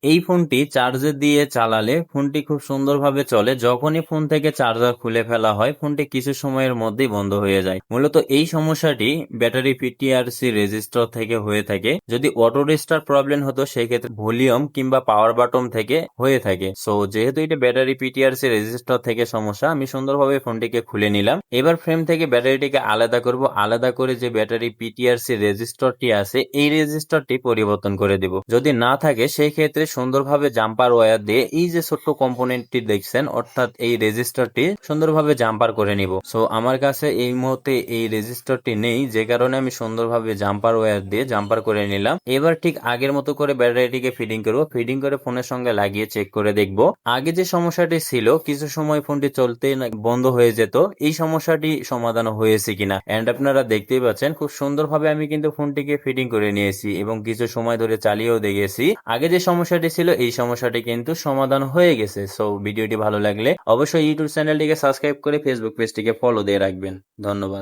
এই ফোনটি চার্জে দিয়ে চালালে ফোনটি খুব সুন্দরভাবে চলে। যখনই ফোন থেকে চার্জার খুলে ফেলা হয় ফোনটি কিছু সময়ের মধ্যেই বন্ধ হয়ে যায়। মূলত এই সমস্যাটি ব্যাটারি পিটিআরসি রেজিস্টার থেকে হয়ে থাকে। যদি অটো রিস্টার্ট প্রবলেম হতো সেক্ষেত্রে ভলিউম কিংবা পাওয়ার বাটন থেকে হয়ে থাকে। সো যেহেতু এটা ব্যাটারি পিটিআরসি রেজিস্টার থেকে সমস্যা, আমি সুন্দরভাবে ফোনটিকে খুলে নিলাম। এবার ফ্রেম থেকে ব্যাটারিটিকে আলাদা করব। আলাদা করে যে ব্যাটারি পিটিআরসি রেজিস্টারটি আছে এই রেজিস্টারটি পরিবর্তন করে দেব। যদি না থাকে সেই ক্ষেত্রে সুন্দরভাবে জাম্পার ওয়্যার দিয়ে এই যে ছোট্ট কম্পোনেন্টটি দেখছেন অর্থাৎ এই রেজিস্টারটি সুন্দরভাবে জাম্পার করে নিব। সো আমার কাছে এই মুহূর্তে এই রেজিস্টারটি নেই, যে কারণে আমি সুন্দরভাবে জাম্পার ওয়্যার দিয়ে জাম্পার করে নিলাম। এবার ঠিক আগের মতো করে ব্যাটারিটিকে ফিডিং করব। ফিডিং করে ফোনের সঙ্গে লাগিয়ে চেক করে দেখব। আগে যে সমস্যাটি ছিল কিছু সময় ফোনটি চলতে বন্ধ হয়ে যেত, এই সমস্যাটি সমাধান হয়েছে কিনা। এন্ড আপনারা দেখতেই পাচ্ছেন খুব সুন্দরভাবে আমি কিন্তু ফোনটিকে ফিটিং করে নিয়েছি এবং কিছু সময় ধরে চালিয়েও দেখেছি। আগে যে সমস্যাটি ছিল এই সমস্যাটি কিন্তু সমাধান হয়ে গেছে। সো ভিডিওটি ভালো লাগলে অবশ্যই ইউটিউব চ্যানেলটিকে সাবস্ক্রাইব করে ফেসবুক পেজটিকে ফলো দিয়ে রাখবেন। ধন্যবাদ।